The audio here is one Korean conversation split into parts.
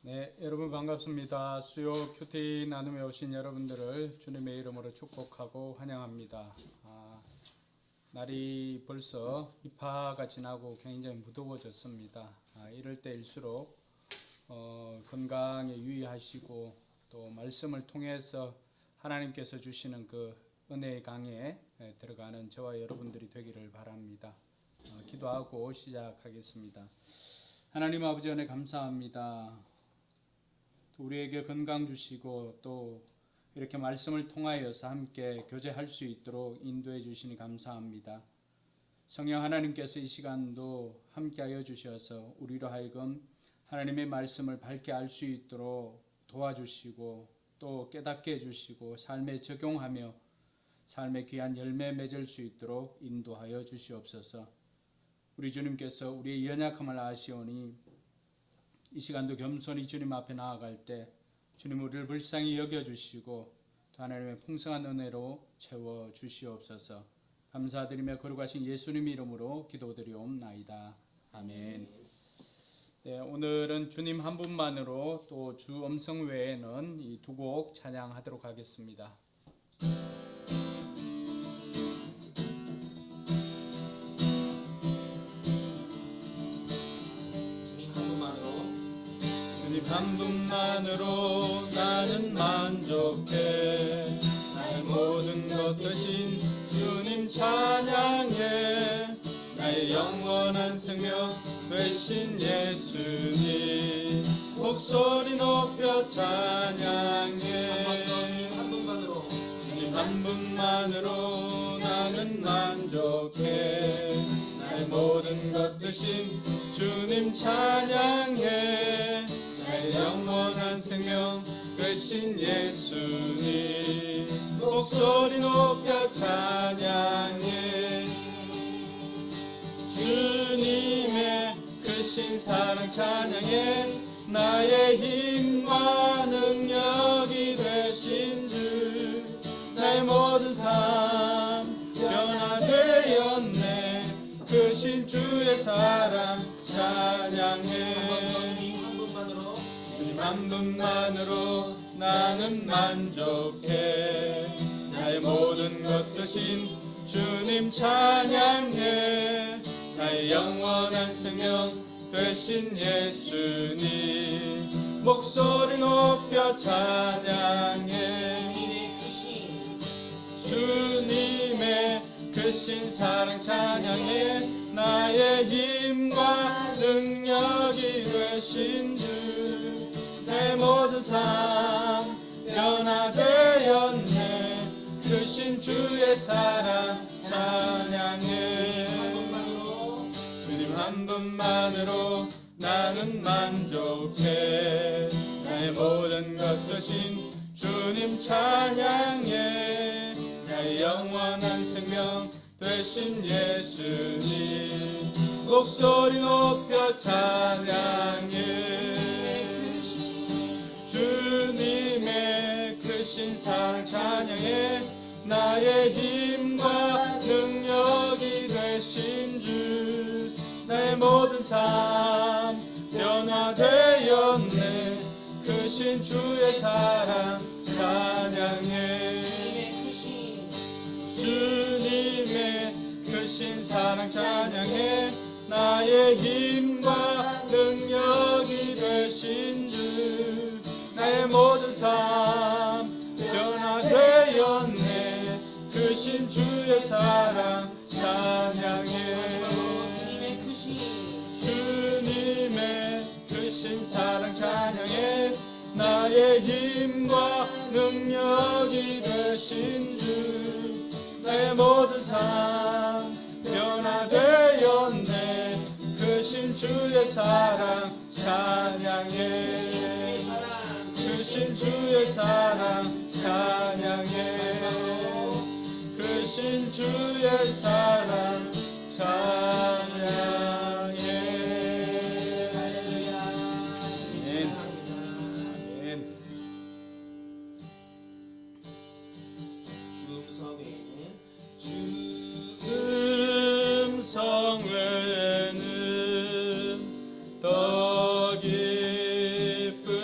네, 여러분 반갑습니다. 수요 큐티 나눔에 오신 여러분들을 주님의 이름으로 축복하고 환영합니다. 날이 벌써 입하가 지나고 굉장히 무더워졌습니다. 이럴 때일수록 건강에 유의하시고 또 말씀을 통해서 하나님께서 주시는 그 은혜의 강에 들어가는 저와 여러분들이 되기를 바랍니다. 기도하고 시작하겠습니다. 하나님 아버지 은혜 감사합니다. 우리에게 건강 주시고 또 이렇게 말씀을 통하여서 함께 교제할 수 있도록 인도해 주시니 감사합니다. 성령 하나님께서 이 시간도 함께하여 주셔서 우리로 하여금 하나님의 말씀을 밝게 알 수 있도록 도와주시고 또 깨닫게 해주시고 삶에 적용하며 삶의 귀한 열매 맺을 수 있도록 인도하여 주시옵소서. 우리 주님께서 우리의 연약함을 아시오니 이 시간도 겸손히 주님 앞에 나아갈 때 주님 우리를 불쌍히 여겨주시고 또 하나님의 풍성한 은혜로 채워주시옵소서. 감사드리며 거룩하신 예수님 이름으로 기도드리옵나이다. 아멘. 네, 오늘은 주님 한 분만으로 또 주 음성 외에는 이 두 곡 찬양하도록 하겠습니다. 한 분만으로 나는 만족해. 나의 모든 것 되신 주님 찬양해. 나의 영원한 생명 되신 예수님 목소리 높여 찬양해. 주님 한 분만으로 나는 만족해. 나의 모든 것 되신 주님 찬양해. 나의 영원한 생명 되신 예수님 목소리 높여 찬양해. 주님의 크신 사랑 찬양해. 나의 힘과 능력이 되신 주 나의 모든 삶 변화되었네. 크신 주의 사랑 찬양해. 한 분만으로 나는 만족해. 나의 모든 것 되신 주님 찬양해. 나의 영원한 생명 되신 예수님 목소리 높여 찬양해. 주님의 크신 사랑 찬양해. 나의 힘과 능력이 되신 주 내 모든 삶 변화되었네. 크신 주의 사랑 찬양해. 주님 한 분만으로 나는 만족해. 나의 모든 것 되신 주님 찬양해. 나의 영원한 생명 되신 예수님 목소리 높여 찬양해. 주님의 크신 사랑 찬양해. 나의 힘과 능력이 되신 주 나의 모든 삶 변화되었네. 크신 주의 사랑 찬양해. 주님의 크신 사랑 찬양해. 나의 힘과 능력이 되신 주 나의 모든 삶 변화되었네. 크신 주의 사랑 찬양해. 주님의 크신 사랑 찬양해. 나의 힘과 능력이 되신 주 나의 모든 삶 변화되었네. 크신 주의 사랑 찬양해. 크신 주의 사랑 찬양해. 크신 주의 사랑 찬양해. 아멘. 주음성 외에는 더 깊은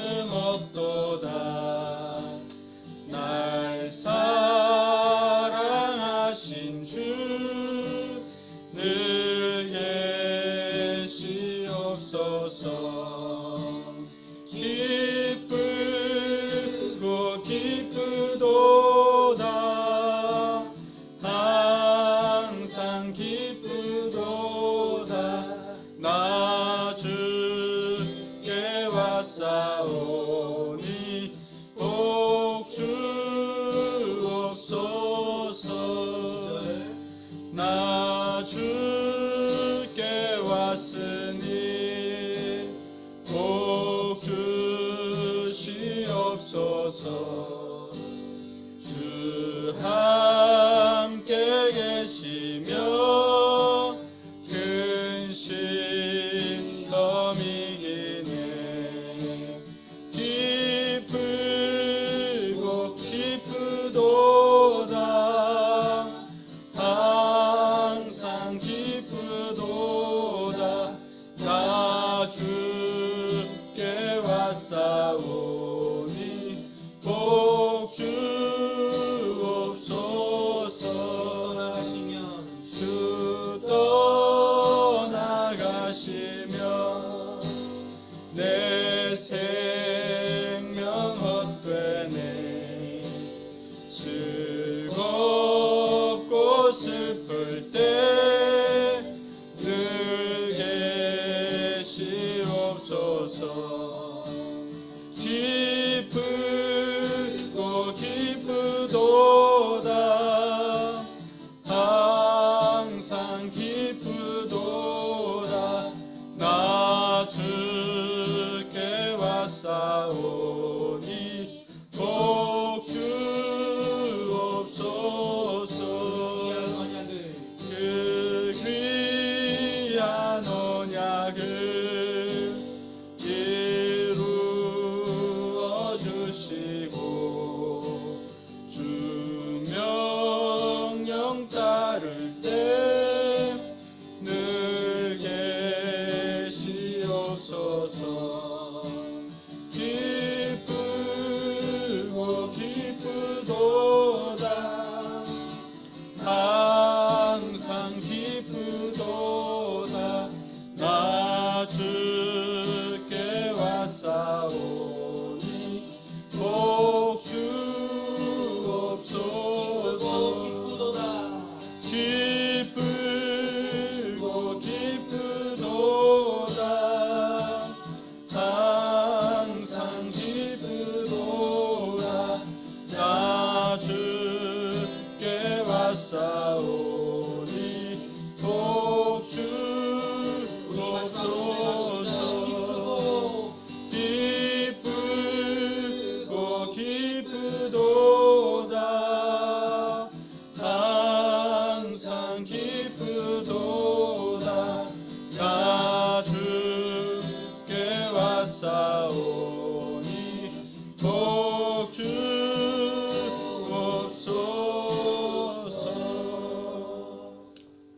사오니 복 주옵소서. 주 떠나가시면 내 생명 헛되네. 즐겁고 슬플 때 늘 계시옵소서. 기쁘고 기쁘도다. 항상 기쁘도다. 나 주께 왔사오니 복 주옵소서. 그 귀한 언약을 이루어 주시고 주 명령 따를 때 늘 계시옵소서. 기쁘고 기쁘도다. 항상 기쁘도다. 나 주께 왔사오니 복 주옵소서. 기쁘고 기쁘도다. 항상 기쁘도다. 나 주께 왔사오니 복 주옵소서. 기쁘고 기쁘도다. 항상 기쁘도다. 나 주께 왔사오니 복 주옵소서.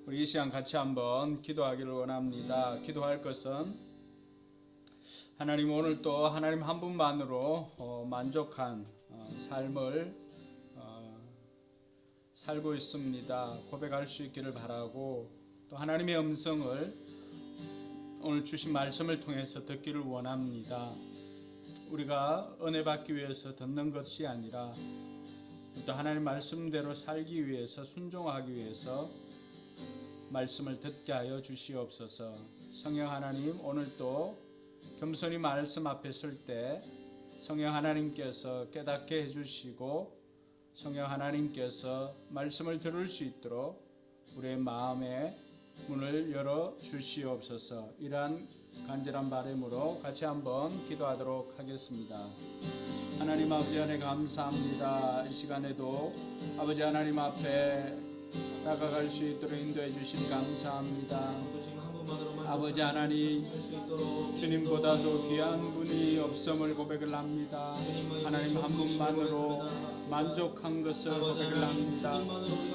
우리 이 시간 같이 한번 기도하기를 원합니다. 기도할 것은 하나님, 오늘 또 하나님 한 분만으로 만족한 삶을 살고 있습니다. 고백할 수 있기를 바라고, 또 하나님의 음성을 오늘 주신 말씀을 통해서 듣기를 원합니다. 우리가 은혜 받기 위해서 듣는 것이 아니라 또 하나님 말씀대로 살기 위해서, 순종하기 위해서 말씀을 듣게 하여 주시옵소서. 성령 하나님, 오늘 또 겸손히 말씀 앞에 설 때 성령 하나님께서 깨닫게 해주시고 성령 하나님께서 말씀을 들을 수 있도록 우리의 마음의 문을 열어 주시옵소서. 이러한 간절한 바람으로 같이 한번 기도하도록 하겠습니다. 하나님 아버지, 은혜 감사합니다. 이 시간에도 아버지 하나님 앞에 다가갈 수 있도록 인도해 주시니 감사합니다. 아버지 하나님, 주님보다도 귀한 분이 없음을 고백을 합니다. 하나님 한 분만으로 만족한 것을 고백을 합니다.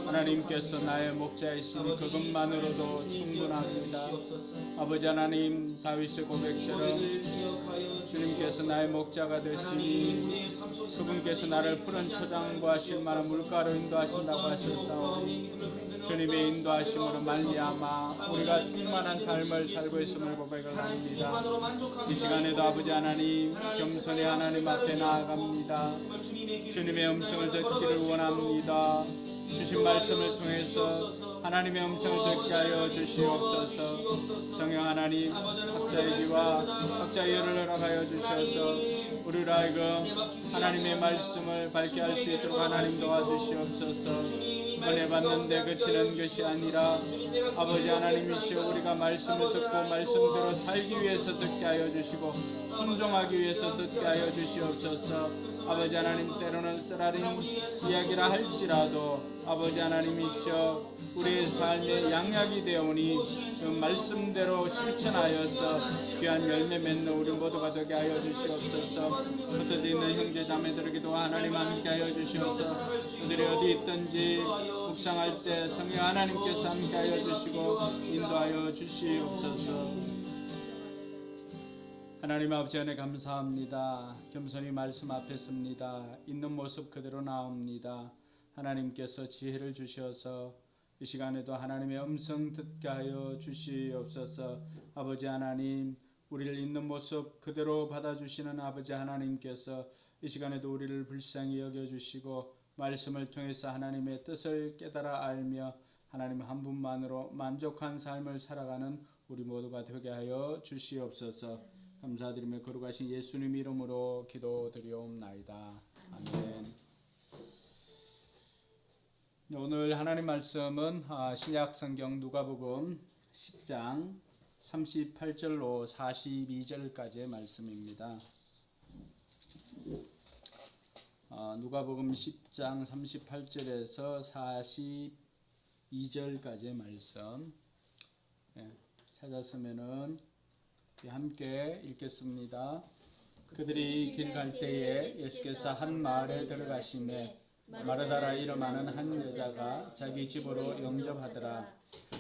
하나님께서 나의 목자이시니 그것만으로도 충분합니다. 아버지 하나님, 다윗의 고백처럼 주님께서 나의 목자가 되시니 그분께서 나를 푸른 초장과 실만한 물가로 인도하신다고 하셨사오니 주님의 인도하심으로 말미암아 우리가 충만한 삶을 살고 있음을 고백을 합니다. 이 시간에도 아버지 하나님, 겸손히 하나님 앞에 나아갑니다. 주님의 음성을 듣기를 원합니다. 주신 말씀을 통해서 하나님의 음성을 듣게 하여 주시옵소서. 성령 하나님, 각자의 귀와 각자의 혀를 허락하여 주셔서 우리를 하여금 하나님의 말씀을 밝게 할 수 있도록 하나님 도와주시옵소서. 은혜 받는데 그치는 것이 아니라 아버지 하나님이시여, 우리가 말씀을 듣고 말씀대로 살기 위해서 듣게 하여 주시고 순종하기 위해서 듣게 하여 주시옵소서. 아버지 하나님, 때로는 쓰라린 이야기라 할지라도 아버지 하나님이시여 우리의 삶의 양약이 되오니 그 말씀대로 실천하여서 귀한 열매 맺는 우리 모두가 되게 하여 주시옵소서. 흩어져 있는 형제 자매들에게도 하나님 함께 하여 주시옵소서. 그들이 어디 있든지 묵상할 때 성령 하나님께서 함께 하여 주시고 인도하여 주시옵소서. 하나님 아버지 은혜 감사합니다. 겸손히 말씀 앞에 섭니다. 있는 모습 그대로 나옵니다. 하나님께서 지혜를 주셔서 이 시간에도 하나님의 음성 듣게 하여 주시옵소서. 아버지 하나님, 우리를 있는 모습 그대로 받아주시는 아버지 하나님께서 이 시간에도 우리를 불쌍히 여겨주시고 말씀을 통해서 하나님의 뜻을 깨달아 알며 하나님 한 분만으로 만족한 삶을 살아가는 우리 모두가 되게 하여 주시옵소서. 감사드리며 거룩하신 예수님 이름으로 기도드리옵나이다. 아멘. 오늘 하나님 말씀은 신약 성경 누가복음 10장 38절로 42절까지의 말씀입니다. 누가복음 10장 38절에서 42절까지의 말씀 찾았으면은 함께 읽겠습니다. 그들이 길 갈 때에 예수께서 한 마을에 들어가시매 마르다라 이름하는 한 여자가 자기 집으로 영접하더라.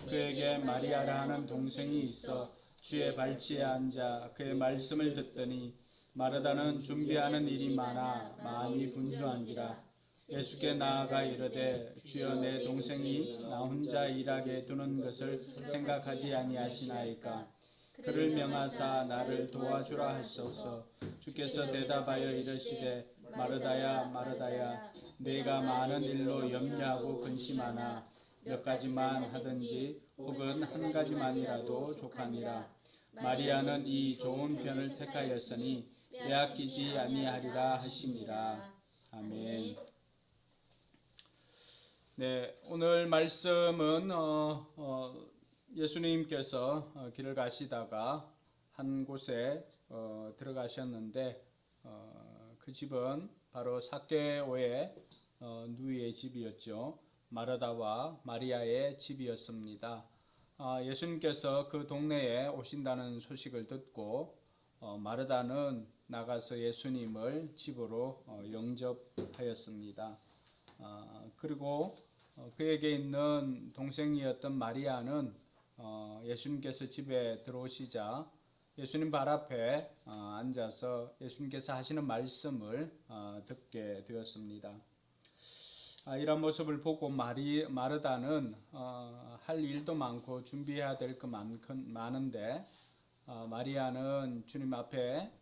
그에게 마리아라 하는 동생이 있어 주의 발치에 앉아 그의 말씀을 듣더니 마르다는 준비하는 일이 많아 마음이 분주한지라. 예수께 나아가 이르되 주여 내 동생이 나 혼자 일하게 두는 것을 생각하지 아니하시나이까. 그를 명하사 나를 도와주라 하소서. 주께서 대답하여 이르시되 마르다야 마르다야 내가 많은 일로 염려하고 근심하나 몇 가지만 하든지 혹은 한 가지만이라도 족하니라. 마리아는 이 좋은 편을 택하였으니 빼앗기지 아니하리라 하시니라. 아멘. 네, 오늘 말씀은 예수님께서 길을 가시다가 한 곳에 들어가셨는데 그 집은 바로 삭개오의 누이의 집이었죠. 마르다와 마리아의 집이었습니다. 예수님께서 그 동네에 오신다는 소식을 듣고 마르다는 나가서 예수님을 집으로 영접하였습니다. 그리고 그에게 있는 동생이었던 마리아는 예수님께서 집에 들어오시자 예수님 발 앞에 앉아서 예수님께서 하시는 말씀을 듣게 되었습니다. 이런 모습을 보고 마르다는 할 일도 많고 준비해야 될 것 많은데 마리아는 주님 앞에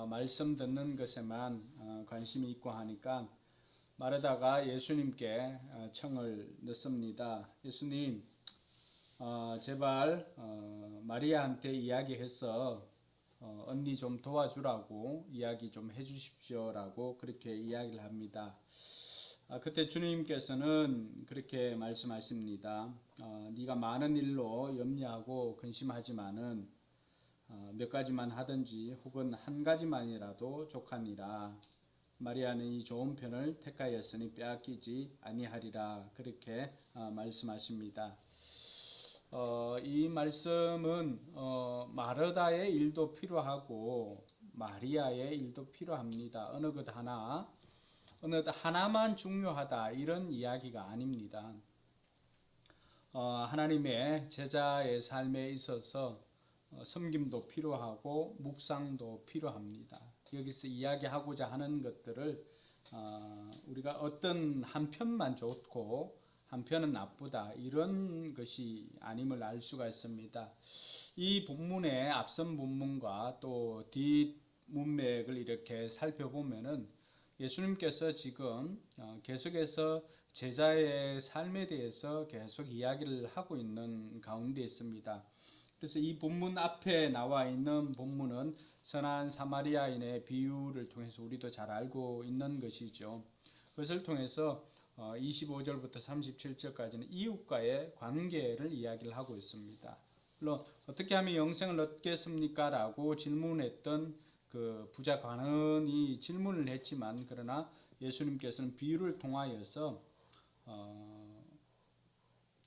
말씀 듣는 것에만 관심이 있고 하니까 마르다가 예수님께 청을 넣습니다. 예수님, 제발 마리아한테 이야기해서 언니 좀 도와주라고 이야기 좀 해주십시오라고 그렇게 이야기를 합니다. 그때 주님께서는 그렇게 말씀하십니다. 네가 많은 일로 염려하고 근심하지만은 몇 가지만 하든지 혹은 한 가지만이라도 족하니라. 마리아는 이 좋은 편을 택하였으니 빼앗기지 아니하리라. 그렇게 말씀하십니다. 이 말씀은 마르다의 일도 필요하고 마리아의 일도 필요합니다. 어느 것 하나만 중요하다 이런 이야기가 아닙니다. 하나님의 제자의 삶에 있어서 섬김도 필요하고 묵상도 필요합니다. 여기서 이야기하고자 하는 것들을 우리가 어떤 한편만 좋고 한편은 나쁘다 이런 것이 아님을 알 수가 있습니다. 이 본문의 앞선 본문과 또 뒷문맥을 이렇게 살펴보면은 예수님께서 지금 계속해서 제자의 삶에 대해서 계속 이야기를 하고 있는 가운데 있습니다. 그래서 이 본문 앞에 나와 있는 본문은 선한 사마리아인의 비유를 통해서 우리도 잘 알고 있는 것이죠. 그것을 통해서 25절부터 37절까지는 이웃과의 관계를 이야기를 하고 있습니다. 물론 어떻게 하면 영생을 얻겠습니까? 라고 질문했던 그 부자 관원이 질문을 했지만 그러나 예수님께서는 비유를 통하여서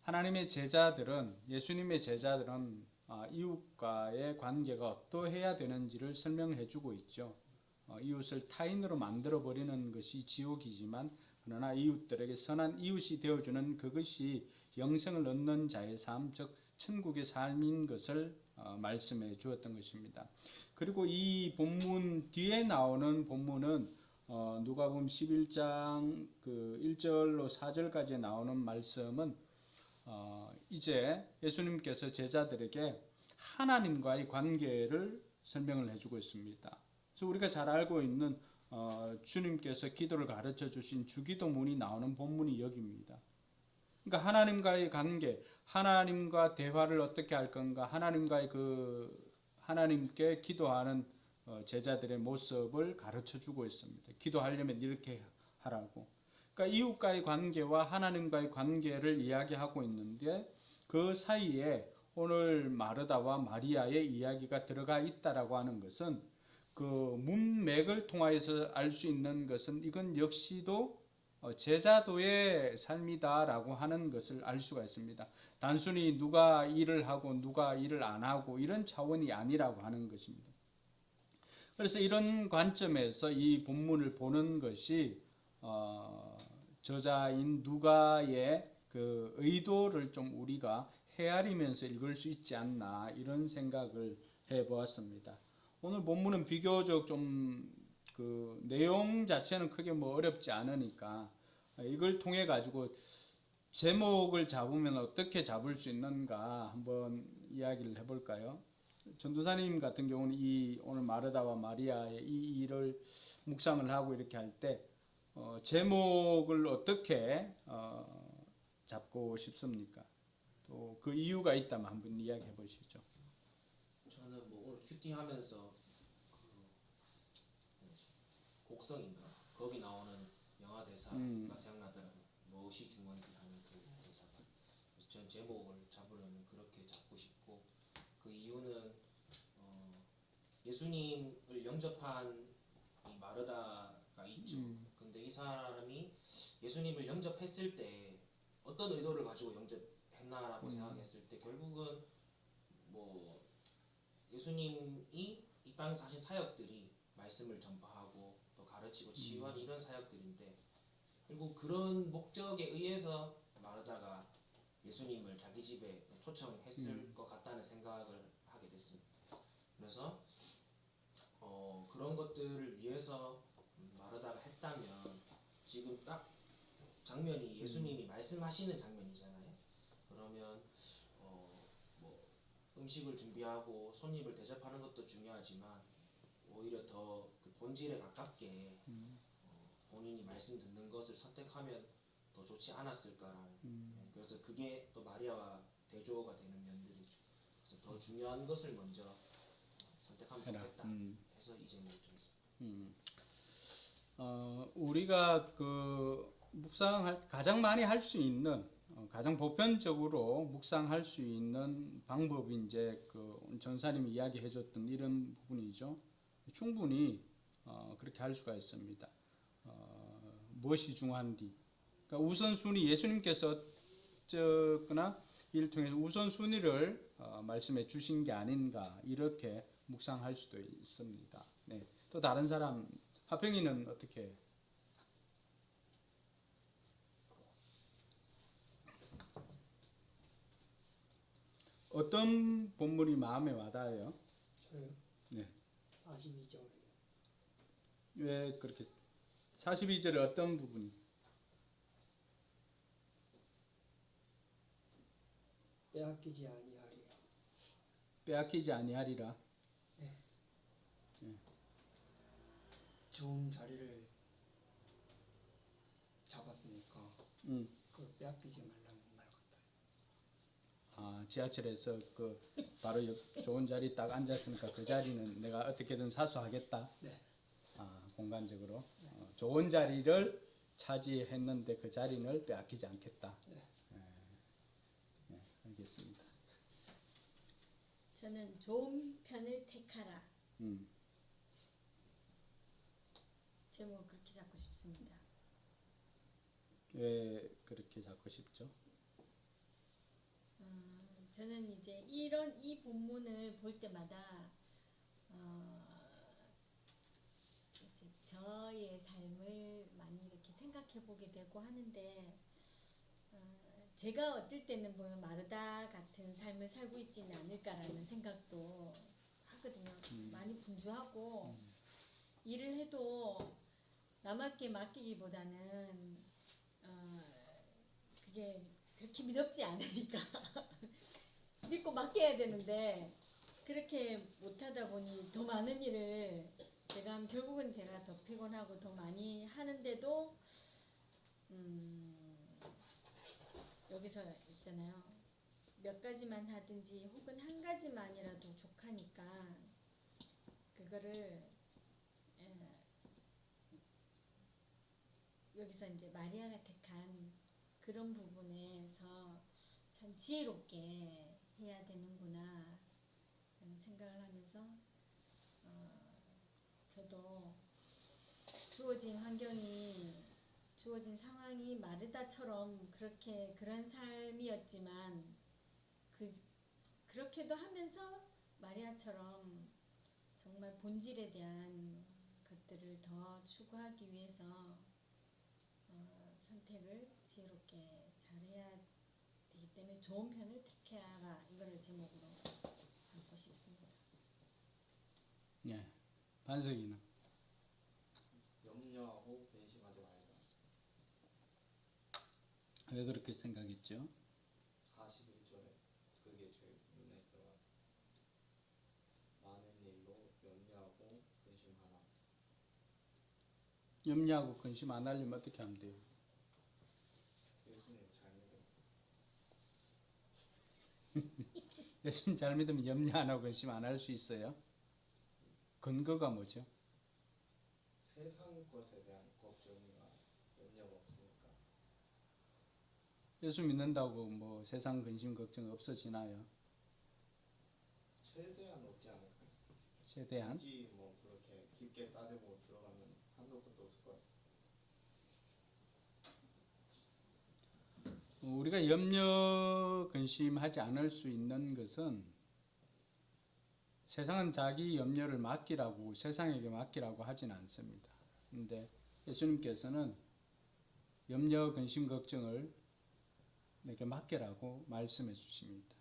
하나님의 제자들은 예수님의 제자들은 이웃과의 관계가 어떠해야 되는지를 설명해 주고 있죠. 이웃을 타인으로 만들어 버리는 것이 지옥이지만 그러나 이웃들에게 선한 이웃이 되어주는 그것이 영생을 얻는 자의 삶, 즉 천국의 삶인 것을 말씀해 주었던 것입니다. 그리고 이 본문 뒤에 나오는 본문은 누가복음 11장 그 1절로 4절까지 나오는 말씀은 이제 예수님께서 제자들에게 하나님과의 관계를 설명을 해주고 있습니다. 그래서 우리가 잘 알고 있는 주님께서 기도를 가르쳐 주신 주기도문이 나오는 본문이 여기입니다. 그러니까 하나님과의 관계, 하나님과 대화를 어떻게 할 건가, 하나님께 기도하는 제자들의 모습을 가르쳐 주고 있습니다. 기도하려면 이렇게 하라고. 그러니까 이웃과의 관계와 하나님과의 관계를 이야기하고 있는데 그 사이에 오늘 마르다와 마리아의 이야기가 들어가 있다라고 하는 것은 그 문맥을 통하여서 알 수 있는 것은 이건 역시도 제자도의 삶이다라고 하는 것을 알 수가 있습니다. 단순히 누가 일을 하고 누가 일을 안 하고 이런 차원이 아니라고 하는 것입니다. 그래서 이런 관점에서 이 본문을 보는 것이 저자인 누가의 그 의도를 좀 우리가 헤아리면서 읽을 수 있지 않나 이런 생각을 해보았습니다. 오늘 본문은 비교적 좀 그 내용 자체는 크게 뭐 어렵지 않으니까 이걸 통해 가지고 제목을 잡으면 어떻게 잡을 수 있는가 한번 이야기를 해볼까요? 전도사님 같은 경우는 이 오늘 마르다와 마리아의 이 일을 묵상을 하고 이렇게 할 때 제목을 어떻게 잡고 싶습니까? 또 그 이유가 있다면 한번 이야기해 보시죠. 저는 뭐 오늘 큐티하면서 곡성인가 거기 나오는 영화 대사가 생각나더라고요. 무엇이 중요한지 하는 그 대사가. 그래서 전 제목을 잡으려면 그렇게 잡고 싶고 그 이유는 예수님을 영접한 이 마르다가 있죠. 근데 이 사람이 예수님을 영접했을 때 어떤 의도를 가지고 영접했나라고 생각했을 때 결국은 뭐 예수님이 이 땅에서 하신 사역들이 말씀을 전파하고 또 가르치고 치유하는 이런 사역들인데 결국 그런 목적에 의해서 마르다가 예수님을 자기 집에 초청했을 것 같다는 생각을 하게 됐습니다. 그래서 그런 것들을 위해서 마르다가 했다면 지금 딱 장면이 예수님이 말씀하시는 장면이잖아요. 그러면 뭐 음식을 준비하고 손님을 대접하는 것도 중요하지만 오히려 더 그 본질에 가깝게 본인이 말씀 듣는 것을 선택하면 더 좋지 않았을까라는 그래서 그게 또 마리아와 대조가 되는 면들이죠. 그래서 더 중요한 것을 먼저 선택하면 좋겠다 해서 이 제목을 정했습니다. 우리가 그 묵상할 가장 많이 할 수 있는 가장 보편적으로 묵상할 수 있는 방법이 이제 그 전사님이 이야기해줬던 이런 부분이죠. 충분히 그렇게 할 수가 있습니다. 무엇이 중요한지. 그러니까 우선순위 예수님께서 어쨌거나 이를 통해서 우선순위를 말씀해 주신 게 아닌가 이렇게 묵상할 수도 있습니다. 네. 또 다른 사람 하평이는 어떻게? 어떤 본문이 마음에 와닿아요? 저요? 네. 42절. 왜 그렇게 42절의 어떤 부분이? 빼앗기지 아니하리라. 빼앗기지 아니하리라. 네. 네. 좋은 자리를 잡았으니까 그걸 빼앗기지 말라는 말 같아요. 지하철에서 그 바로 좋은 자리 딱 앉았으니까 그 자리는 내가 어떻게든 사수하겠다. 네. 공간적으로 좋은 자리를 차지했는데 그 자리를 빼앗기지 않겠다. 네. 네, 알겠습니다. 저는 좋은 편을 택하라. 제목을 그렇게 잡고 싶습니다. 왜 그렇게 잡고 싶죠? 저는 이제 이 본문을 볼 때마다 이제 저의 삶을 많이 이렇게 생각해 보게 되고 하는데 제가 어떨 때는 보면 마르다 같은 삶을 살고 있지는 않을까라는 생각도 하거든요. 많이 분주하고 일을 해도 남에게 맡기기보다는 그게 그렇게 미덥지 않으니까 믿고 맡겨야 되는데 그렇게 못하다 보니 더 많은 일을 제가 하면 결국은 제가 더 피곤하고 더 많이 하는데도 여기서 있잖아요. 몇 가지만 하든지 혹은 한 가지만이라도 족하니까 그거를 여기서 이제 마리아가 택한 그런 부분에서 참 지혜롭게 해야 되는구나 라는 생각을 하면서 저도 주어진 환경이 주어진 상황이 마르다처럼 그렇게 그런 삶이었지만 그렇게도 하면서 마리아처럼 정말 본질에 대한 것들을 더 추구하기 위해서 선택을 지혜롭게 잘해야 되기 때문에 좋은 편을 택해라 이거를 제목으로 담고 싶습니다. 예. 반석이는 염려하고 근심하지 말자. 왜 그렇게 생각했죠? 41절에 그게 제일 눈에 들어왔어요. 많은 일로 염려하고 근심하나. 염려하고 근심 안 하려면 어떻게 하면 돼요? 예수님 잘 믿어요. 예수님 잘 믿으면 염려 안 하고 근심 안 할 수 있어요? 근거가 뭐죠? 세상 것에 대한 걱정이나 염려가 없으니까. 예수 믿는다고 뭐 세상 근심 걱정 없어지나요? 최대한 없지 않을까요? 최대한? 굳이 뭐 그렇게 깊게 따져보고 들어가면 한도 끝도 없을 것 같아요. 우리가 염려 근심하지 않을 수 있는 것은 세상은 자기 염려를 맡기라고 세상에게 맡기라고 하진 않습니다. 근데 예수님께서는 염려 근심 걱정을 내게 맡기라고 말씀해 주십니다.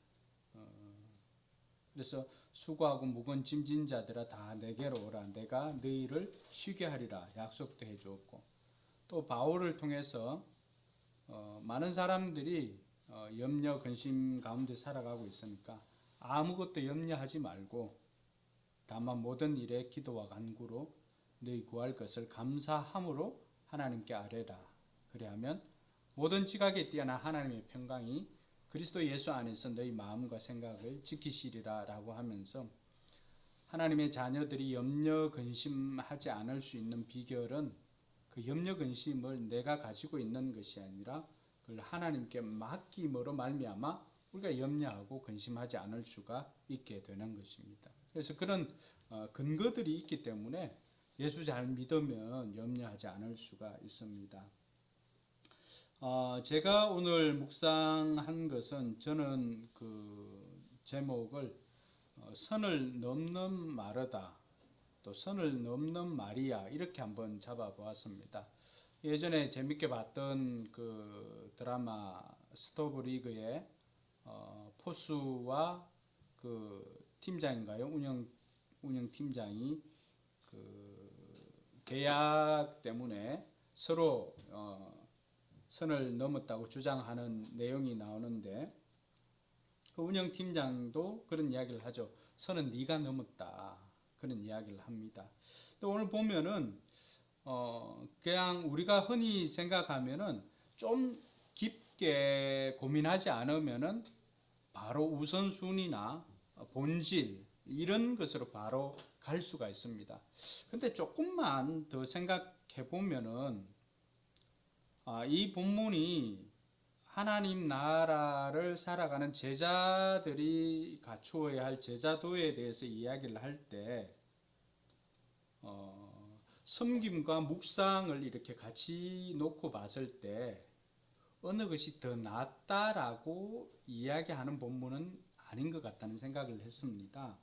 그래서 수고하고 무거운 짐진 자들아 다 내게로 오라 내가 너희를 쉬게 하리라 약속도 해주었고 또 바울을 통해서 많은 사람들이 염려 근심 가운데 살아가고 있으니까 아무것도 염려하지 말고 다만 모든 일에 기도와 간구로 너희 구할 것을 감사함으로 하나님께 아뢰라. 그리하면 모든 지각에 뛰어난 하나님의 평강이 그리스도 예수 안에서 너희 마음과 생각을 지키시리라 라고 하면서 하나님의 자녀들이 염려 근심하지 않을 수 있는 비결은 그 염려 근심을 내가 가지고 있는 것이 아니라 그걸 하나님께 맡김으로 말미암아 우리가 염려하고 근심하지 않을 수가 있게 되는 것입니다. 그래서 그런 근거들이 있기 때문에 예수 잘 믿으면 염려하지 않을 수가 있습니다. 제가 오늘 묵상한 것은 저는 그 제목을 선을 넘는 마르다 또 선을 넘는 마리아 이렇게 한번 잡아보았습니다. 예전에 재밌게 봤던 그 드라마 스토브 리그의 포수와 그 팀장인가요? 운영 팀장이 그 계약 때문에 서로 선을 넘었다고 주장하는 내용이 나오는데 그 운영 팀장도 그런 이야기를 하죠. 선은 네가 넘었다. 그런 이야기를 합니다. 또 오늘 보면은 그냥 우리가 흔히 생각하면은 좀 깊게 고민하지 않으면은 바로 우선순위나 본질 이런 것으로 바로 갈 수가 있습니다. 근데 조금만 더 생각해 보면은 이 본문이 하나님 나라를 살아가는 제자들이 갖추어야 할 제자도에 대해서 이야기를 할 때 섬김과 묵상을 이렇게 같이 놓고 봤을 때 어느 것이 더 낫다라고 이야기하는 본문은 아닌 것 같다는 생각을 했습니다.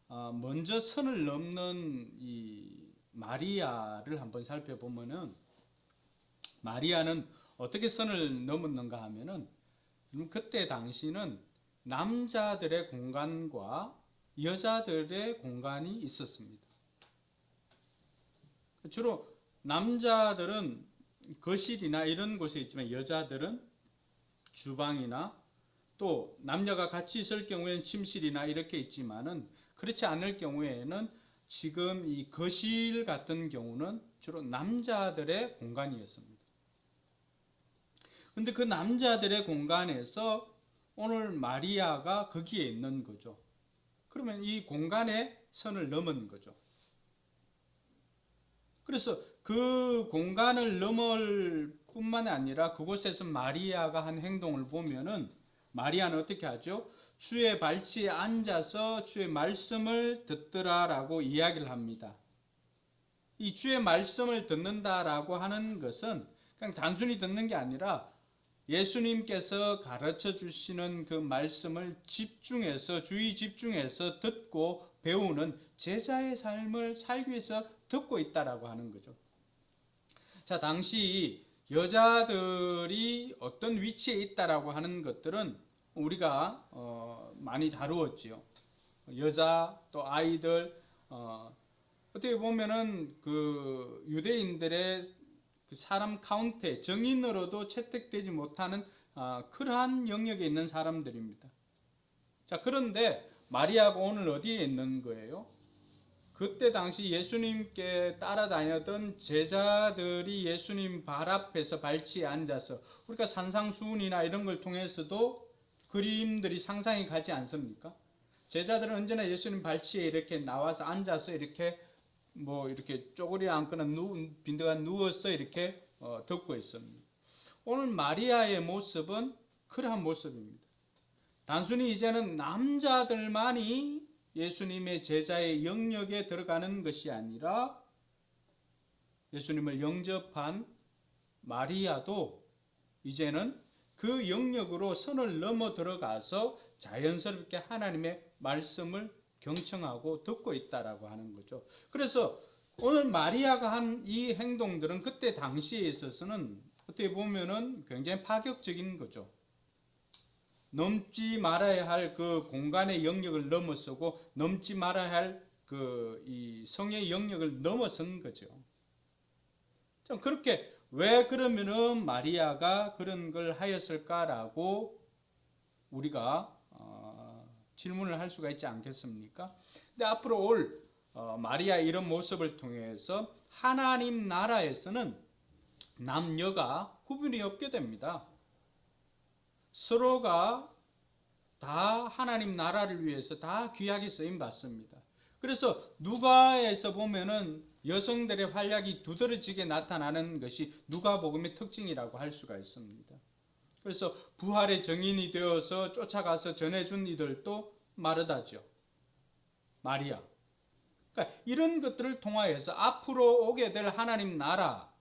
먼저 선을 넘는 이 마리아를 한번 살펴보면은 마리아는 어떻게 선을 넘었는가 하면은 그때 당시는 남자들의 공간과 여자들의 공간이 있었습니다. 주로 남자들은 거실이나 이런 곳에 있지만 여자들은 주방이나 또 남녀가 같이 있을 경우에는 침실이나 이렇게 있지만은 그렇지 않을 경우에는 지금 이 거실 같은 경우는 주로 남자들의 공간이었습니다. 근데 그 남자들의 공간에서 오늘 마리아가 거기에 있는 거죠. 그러면 이 공간에 선을 넘은 거죠. 그래서 그 공간을 넘을 뿐만 아니라 그곳에서 마리아가 한 행동을 보면은 마리아는 어떻게 하죠? 주의 발치에 앉아서 주의 말씀을 듣더라라고 이야기를 합니다. 이 주의 말씀을 듣는다라고 하는 것은 그냥 단순히 듣는 게 아니라 예수님께서 가르쳐 주시는 그 말씀을 집중해서 주의 집중해서 듣고 배우는 제자의 삶을 살기 위해서 듣고 있다라고 하는 거죠. 자, 당시 여자들이 어떤 위치에 있다라고 하는 것들은 우리가 많이 다루었지요. 여자 또 아이들 어떻게 보면은 그 유대인들의 그 사람 카운트에 정인으로도 채택되지 못하는 그러한 영역에 있는 사람들입니다. 자, 그런데 마리아가 오늘 어디에 있는 거예요? 그때 당시 예수님께 따라다녔던 제자들이 예수님 발 앞에서 발치에 앉아서 우리가 산상수훈이나 이런 걸 통해서도 그림들이 상상이 가지 않습니까? 제자들은 언제나 예수님 발치에 이렇게 나와서 앉아서 이렇게 이렇게 쪼그리 앉거나 빈드가 누워서 이렇게 듣고 있습니다. 오늘 마리아의 모습은 그러한 모습입니다. 단순히 이제는 남자들만이 예수님의 제자의 영역에 들어가는 것이 아니라 예수님을 영접한 마리아도 이제는 그 영역으로 선을 넘어 들어가서 자연스럽게 하나님의 말씀을 경청하고 듣고 있다라고 하는 거죠. 그래서 오늘 마리아가 한 이 행동들은 그때 당시에 있어서는 어떻게 보면은 굉장히 파격적인 거죠. 넘지 말아야 할 그 공간의 영역을 넘어서고 넘지 말아야 할 그 이 성의 영역을 넘어선 거죠. 좀 그렇게 왜 그러면은 마리아가 그런 걸 하였을까라고 우리가 질문을 할 수가 있지 않겠습니까? 근데 앞으로 올 마리아 이런 모습을 통해서 하나님 나라에서는 남녀가 구분이 없게 됩니다. 서로가 다 하나님 나라를 위해서 다 귀하게 쓰임 받습니다. 그래서 누가에서 보면은 여성들의 활약이 두드러지게 나타나는 것이 누가복음의 특징이라고 할 수가 있습니다. 그래서 부활의 증인이 되어서 쫓아가서 전해준 이들도 마르다죠. 마리아. 그러니까 이런 것들을 통하여서 앞으로 오게 될 하나님 나라,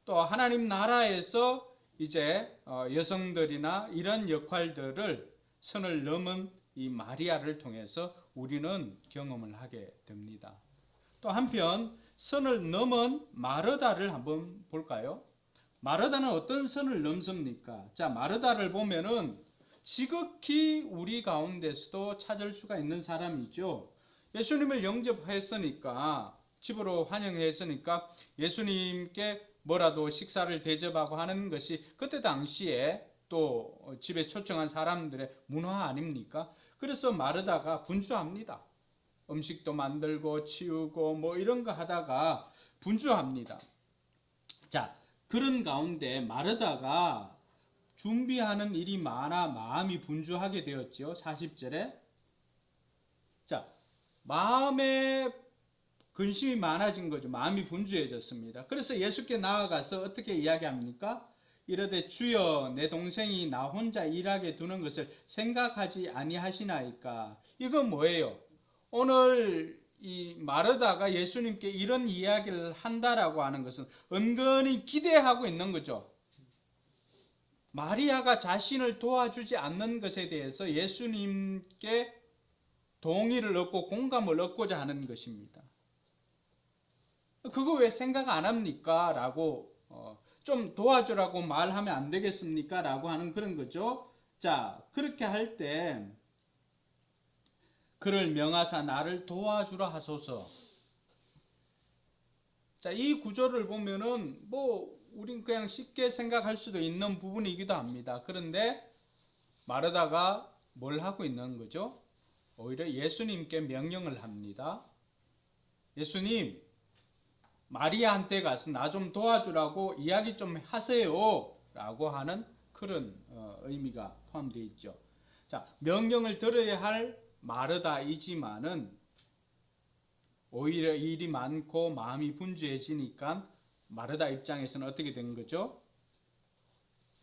또 하나님 나라에서 이제 여성들이나 이런 역할들을 선을 넘은 이 마리아를 통해서 우리는 경험을 하게 됩니다. 또 한편 선을 넘은 마르다를 한번 볼까요? 마르다는 어떤 선을 넘습니까? 자, 마르다를 보면은 지극히 우리 가운데서도 찾을 수가 있는 사람이죠. 예수님을 영접했으니까, 집으로 환영했으니까 예수님께 뭐라도 식사를 대접하고 하는 것이 그때 당시에 또 집에 초청한 사람들의 문화 아닙니까? 그래서 마르다가 분주합니다. 음식도 만들고 치우고 뭐 이런 거 하다가 분주합니다. 자, 그런 가운데 마르다가 준비하는 일이 많아 마음이 분주하게 되었죠. 40절에. 자, 마음에 근심이 많아진 거죠. 마음이 분주해졌습니다. 그래서 예수께 나아가서 어떻게 이야기합니까? 이르되 주여 내 동생이 나 혼자 일하게 두는 것을 생각하지 아니하시나이까. 이건 뭐예요? 오늘 이 마르다가 예수님께 이런 이야기를 한다라고 하는 것은 은근히 기대하고 있는 거죠. 마리아가 자신을 도와주지 않는 것에 대해서 예수님께 동의를 얻고 공감을 얻고자 하는 것입니다. 그거 왜 생각 안 합니까? 라고 좀 도와주라고 말하면 안 되겠습니까? 라고 하는 그런 거죠. 자, 그렇게 할 때 그를 명하사 나를 도와주라 하소서. 자, 이 구조를 보면은 우린 그냥 쉽게 생각할 수도 있는 부분이기도 합니다. 그런데 마르다가 뭘 하고 있는 거죠? 오히려 예수님께 명령을 합니다. 예수님, 마리아한테 가서 나 좀 도와주라고 이야기 좀 하세요 라고 하는 그런 의미가 포함되어 있죠. 자, 명령을 들어야 할 마르다이지만은 오히려 일이 많고 마음이 분주해지니까 마르다 입장에서는 어떻게 된 거죠?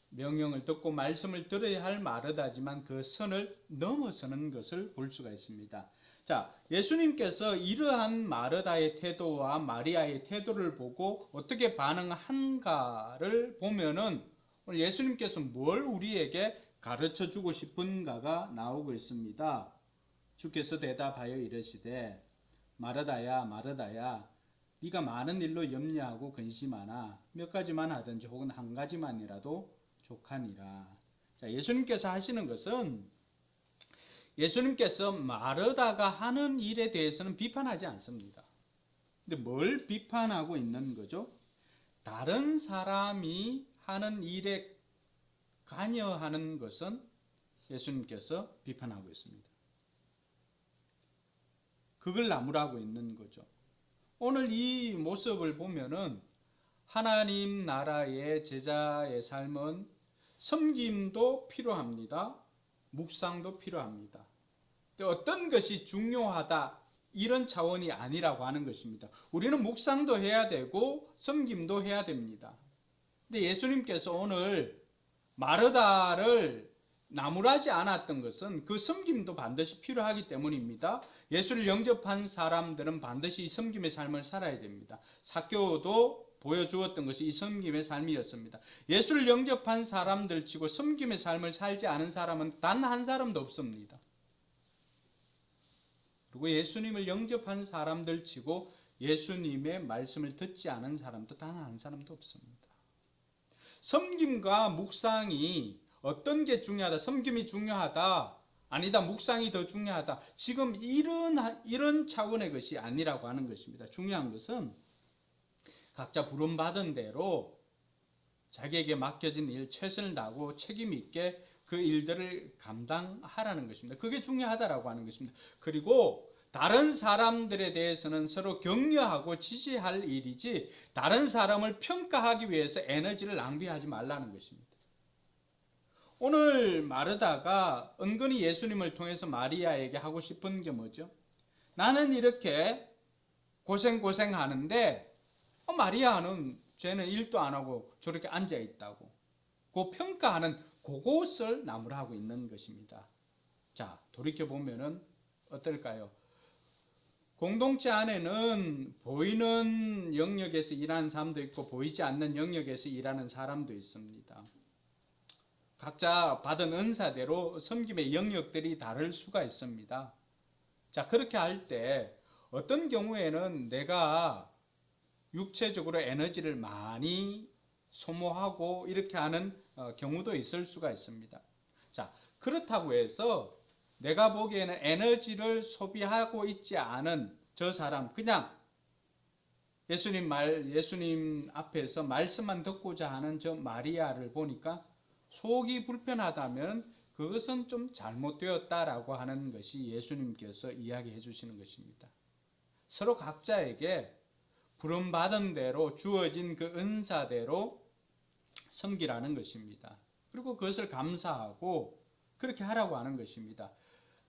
명령을 듣고 말씀을 들어야 할 마르다지만 그 선을 넘어서는 것을 볼 수가 있습니다. 자, 예수님께서 이러한 마르다의 태도와 마리아의 태도를 보고 어떻게 반응한가를 보면은 오늘 예수님께서 뭘 우리에게 가르쳐 주고 싶은가가 나오고 있습니다. 주께서 대답하여 이르시되 마르다야 마르다야 네가 많은 일로 염려하고 근심하나 몇 가지만 하든지 혹은 한 가지만이라도 족하니라. 자, 예수님께서 하시는 것은 예수님께서 마르다가 하는 일에 대해서는 비판하지 않습니다. 근데 뭘 비판하고 있는 거죠? 다른 사람이 하는 일에 관여하는 것은 예수님께서 비판하고 있습니다. 그걸 나무라고 있는 거죠. 오늘 이 모습을 보면은 하나님 나라의 제자의 삶은 섬김도 필요합니다. 묵상도 필요합니다. 근데 어떤 것이 중요하다 이런 차원이 아니라고 하는 것입니다. 우리는 묵상도 해야 되고 섬김도 해야 됩니다. 근데 예수님께서 오늘 마르다를 나무라지 않았던 것은 그 섬김도 반드시 필요하기 때문입니다. 예수를 영접한 사람들은 반드시 이 섬김의 삶을 살아야 됩니다. 삭개오도 보여주었던 것이 이 섬김의 삶이었습니다. 예수를 영접한 사람들 치고 섬김의 삶을 살지 않은 사람은 단 한 사람도 없습니다. 그리고 예수님을 영접한 사람들 치고 예수님의 말씀을 듣지 않은 사람도 단 한 사람도 없습니다. 섬김과 묵상이 어떤 게 중요하다? 섬김이 중요하다? 아니다, 묵상이 더 중요하다. 지금 이런 차원의 것이 아니라고 하는 것입니다. 중요한 것은 각자 부름받은 대로 자기에게 맡겨진 일 최선을 다하고 책임 있게 그 일들을 감당하라는 것입니다. 그게 중요하다라고 하는 것입니다. 그리고 다른 사람들에 대해서는 서로 격려하고 지지할 일이지 다른 사람을 평가하기 위해서 에너지를 낭비하지 말라는 것입니다. 오늘 마르다가 은근히 예수님을 통해서 마리아에게 하고 싶은 게 뭐죠? 나는 이렇게 고생하는데 마리아는 쟤는 일도 안 하고 저렇게 앉아 있다고 그 평가하는 그것을 나무라고 있는 것입니다. 자, 돌이켜보면은 어떨까요? 공동체 안에는 보이는 영역에서 일하는 사람도 있고 보이지 않는 영역에서 일하는 사람도 있습니다. 각자 받은 은사대로 섬김의 영역들이 다를 수가 있습니다. 자, 그렇게 할 때 어떤 경우에는 내가 육체적으로 에너지를 많이 소모하고 이렇게 하는 경우도 있을 수가 있습니다. 자, 그렇다고 해서 내가 보기에는 에너지를 소비하고 있지 않은 저 사람, 그냥 예수님 앞에서 말씀만 듣고자 하는 저 마리아를 보니까 속이 불편하다면 그것은 좀 잘못되었다라고 하는 것이 예수님께서 이야기해 주시는 것입니다. 서로 각자에게 부름받은 대로 주어진 그 은사대로 섬기라는 것입니다. 그리고 그것을 감사하고 그렇게 하라고 하는 것입니다.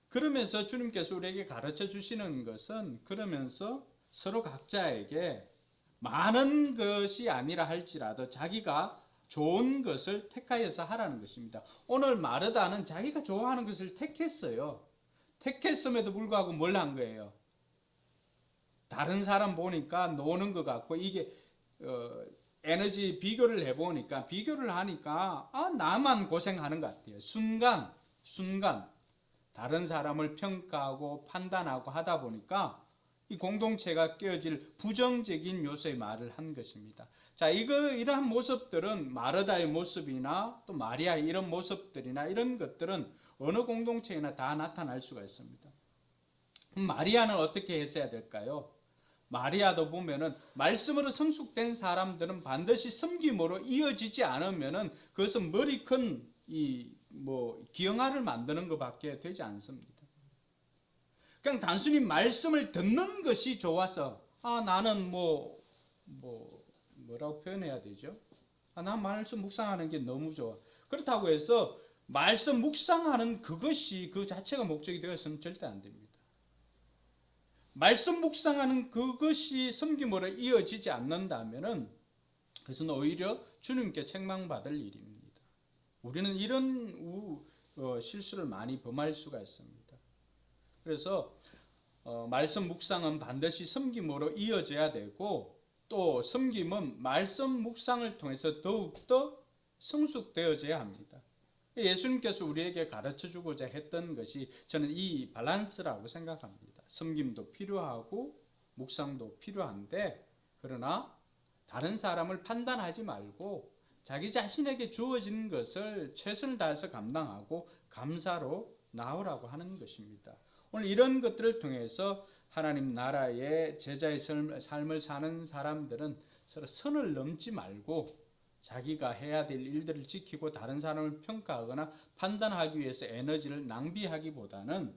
그러면서 주님께서 우리에게 가르쳐 주시는 것은 그러면서 서로 각자에게 많은 것이 아니라 할지라도 자기가 좋은 것을 택하여서 하라는 것입니다. 오늘 마르다는 자기가 좋아하는 것을 택했어요. 택했음에도 불구하고 뭘 한 거예요? 다른 사람 보니까 노는 것 같고 이게 에너지 비교를 해보니까 비교를 하니까 나만 고생하는 것 같아요. 순간 다른 사람을 평가하고 판단하고 하다 보니까 이 공동체가 깨어질 부정적인 요소의 말을 한 것입니다. 자, 이러한 모습들은 마르다의 모습이나 또 마리아의 이런 모습들이나 이런 것들은 어느 공동체에나 다 나타날 수가 있습니다. 마리아는 어떻게 했어야 될까요? 마리아도 보면은 말씀으로 성숙된 사람들은 반드시 섬김으로 이어지지 않으면은 그것은 머리 큰 기영아를 만드는 것밖에 되지 않습니다. 그냥 단순히 말씀을 듣는 것이 좋아서 나는 뭐라고 표현해야 되죠? 난 말씀 묵상하는 게 너무 좋아. 그렇다고 해서 말씀 묵상하는 그것이 그 자체가 목적이 되어서는 절대 안 됩니다. 말씀 묵상하는 그것이 섬김으로 이어지지 않는다면은 그것은 오히려 주님께 책망받을 일입니다. 우리는 이런 실수를 많이 범할 수가 있습니다. 그래서 말씀 묵상은 반드시 섬김으로 이어져야 되고 또 섬김은 말씀 묵상을 통해서 더욱더 성숙되어져야 합니다. 예수님께서 우리에게 가르쳐주고자 했던 것이 저는 이 밸런스라고 생각합니다. 섬김도 필요하고 묵상도 필요한데 그러나 다른 사람을 판단하지 말고 자기 자신에게 주어진 것을 최선을 다해서 감당하고 감사로 나오라고 하는 것입니다. 오늘 이런 것들을 통해서 하나님 나라의 제자의 삶을 사는 사람들은 서로 선을 넘지 말고 자기가 해야 될 일들을 지키고 다른 사람을 평가하거나 판단하기 위해서 에너지를 낭비하기보다는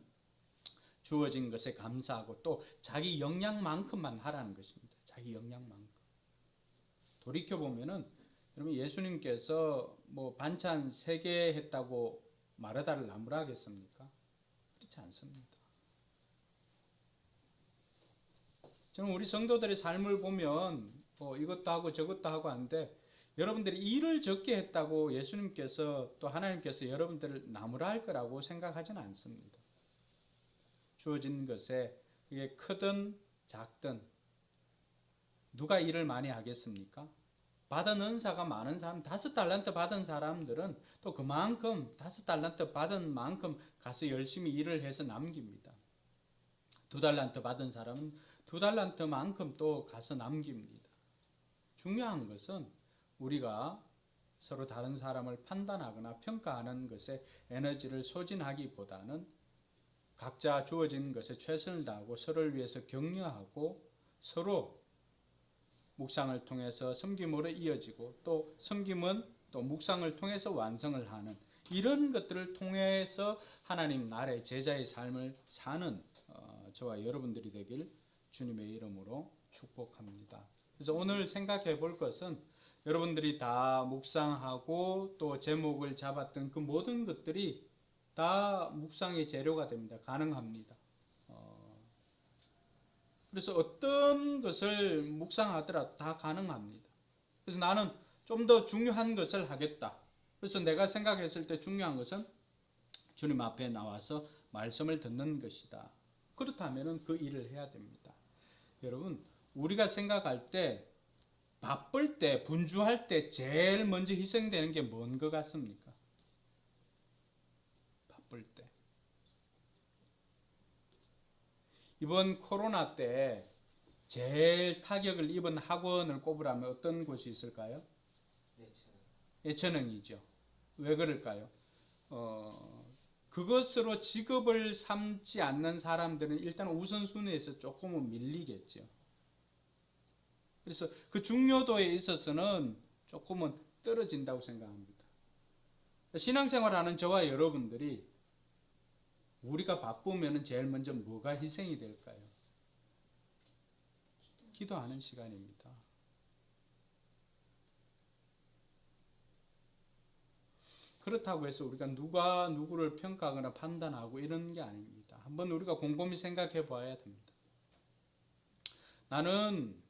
주어진 것에 감사하고 또 자기 역량만큼만 하라는 것입니다. 자기 역량만큼. 돌이켜보면은 여러분 예수님께서 반찬 3개 했다고 마르다를 나무라겠습니까? 그렇지 않습니다. 저는 우리 성도들의 삶을 보면 이것도 하고 저것도 하고 하는데 여러분들이 일을 적게 했다고 예수님께서 또 하나님께서 여러분들을 나무라 할 거라고 생각하지는 않습니다. 주어진 것에 그게 크든 작든 누가 일을 많이 하겠습니까? 받은 은사가 많은 사람, 5달란트 받은 사람들은 또 그만큼 5달란트 받은 만큼 가서 열심히 일을 해서 남깁니다. 2달란트 받은 사람은 2달란트만큼 또 가서 남깁니다. 중요한 것은 우리가 서로 다른 사람을 판단하거나 평가하는 것에 에너지를 소진하기보다는 각자 주어진 것에 최선을 다하고 서로를 위해서 격려하고 서로 묵상을 통해서 섬김으로 이어지고 또 섬김은 또 묵상을 통해서 완성을 하는 이런 것들을 통해서 하나님 나라의 제자의 삶을 사는 저와 여러분들이 되길 주님의 이름으로 축복합니다. 그래서 오늘 생각해 볼 것은 여러분들이 다 묵상하고 또 제목을 잡았던 그 모든 것들이 다 묵상의 재료가 됩니다. 가능합니다. 그래서 어떤 것을 묵상하더라도 다 가능합니다. 그래서 나는 좀 더 중요한 것을 하겠다. 그래서 내가 생각했을 때 중요한 것은 주님 앞에 나와서 말씀을 듣는 것이다. 그렇다면 그 일을 해야 됩니다. 여러분, 우리가 생각할 때 바쁠 때, 분주할 때 제일 먼저 희생되는 게 뭔 것 같습니까? 바쁠 때. 이번 코로나 때 제일 타격을 입은 학원을 꼽으라면 어떤 곳이 있을까요? 예체능이죠. 왜 그럴까요? 그것으로 직업을 삼지 않는 사람들은 일단 우선순위에서 조금은 밀리겠죠. 그래서 그 중요도에 있어서는 조금은 떨어진다고 생각합니다. 신앙생활하는 저와 여러분들이 우리가 바쁘면 제일 먼저 뭐가 희생이 될까요? 기도하는 시간입니다. 그렇다고 해서 우리가 누가 누구를 평가하거나 판단하고 이런 게 아닙니다. 한번 우리가 곰곰이 생각해 봐야 됩니다. 나는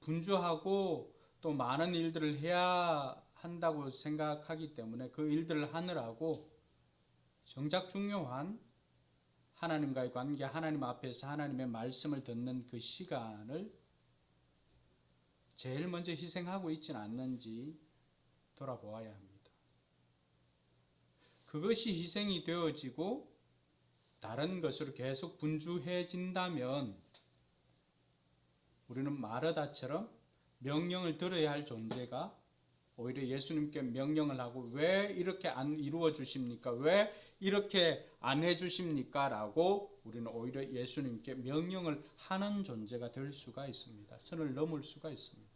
분주하고 또 많은 일들을 해야 한다고 생각하기 때문에 그 일들을 하느라고 정작 중요한 하나님과의 관계, 하나님 앞에서 하나님의 말씀을 듣는 그 시간을 제일 먼저 희생하고 있지는 않는지 돌아보아야 합니다. 그것이 희생이 되어지고 다른 것으로 계속 분주해진다면 우리는 마르다처럼 명령을 들어야 할 존재가 오히려 예수님께 명령을 하고 왜 이렇게 안 이루어 주십니까? 왜 이렇게 안 해 주십니까? 라고 우리는 오히려 예수님께 명령을 하는 존재가 될 수가 있습니다. 선을 넘을 수가 있습니다.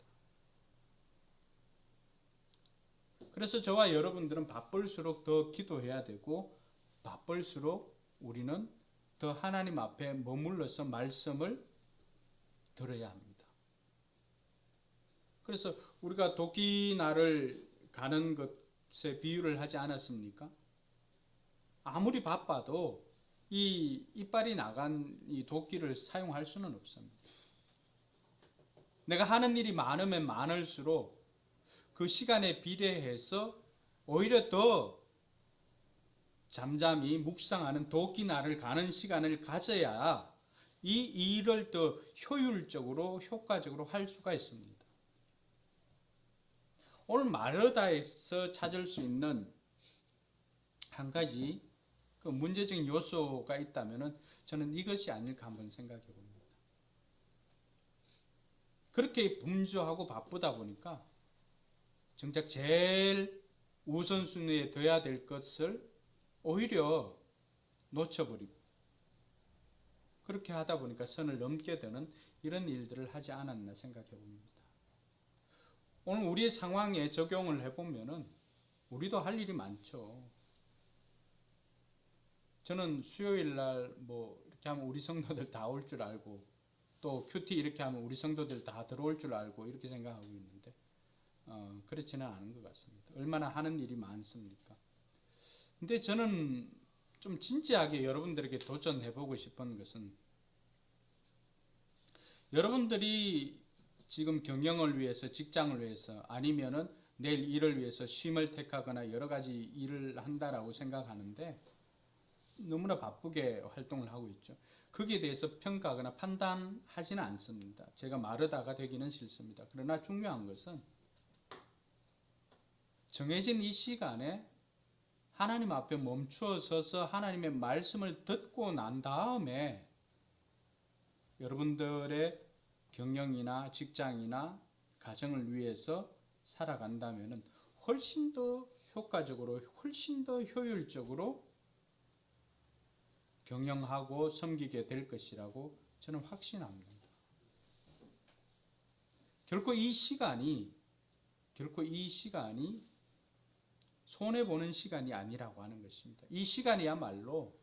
그래서 저와 여러분들은 바쁠수록 더 기도해야 되고 바쁠수록 우리는 더 하나님 앞에 머물러서 말씀을 들어야 합니다. 그래서 우리가 도끼날을 가는 것에 비유를 하지 않았습니까? 아무리 바빠도 이 이빨이 나간 이 도끼를 사용할 수는 없습니다. 내가 하는 일이 많으면 많을수록 그 시간에 비례해서 오히려 더 잠잠히 묵상하는 도끼날을 가는 시간을 가져야 이 일을 더 효율적으로 효과적으로 할 수가 있습니다. 오늘 마르다에서 찾을 수 있는 한 가지 그 문제적인 요소가 있다면 저는 이것이 아닐까 한번 생각해 봅니다. 그렇게 분주하고 바쁘다 보니까 정작 제일 우선순위에 둬야 될 것을 오히려 놓쳐버리고 그렇게 하다 보니까 선을 넘게 되는 이런 일들을 하지 않았나 생각해 봅니다. 오늘 우리의 상황에 적용을 해보면은 우리도 할 일이 많죠. 저는 수요일 날 뭐 이렇게 하면 우리 성도들 다 올 줄 알고 또 큐티 이렇게 하면 우리 성도들 다 들어올 줄 알고 이렇게 생각하고 있는데 그렇지는 않은 것 같습니다. 얼마나 하는 일이 많습니까? 근데 저는 좀 진지하게 여러분들에게 도전해보고 싶은 것은 여러분들이 지금 경영을 위해서 직장을 위해서 아니면은 내일 일을 위해서 쉼을 택하거나 여러 가지 일을 한다라고 생각하는데 너무나 바쁘게 활동을 하고 있죠. 거기에 대해서 평가하거나 판단하지는 않습니다. 제가 마르다가 되기는 싫습니다. 그러나 중요한 것은 정해진 이 시간에 하나님 앞에 멈추어 서서 하나님의 말씀을 듣고 난 다음에 여러분들의 경영이나 직장이나 가정을 위해서 살아간다면 훨씬 더 효과적으로 훨씬 더 효율적으로 경영하고 섬기게 될 것이라고 저는 확신합니다. 결코 이 시간이 손해보는 시간이 아니라고 하는 것입니다. 이 시간이야말로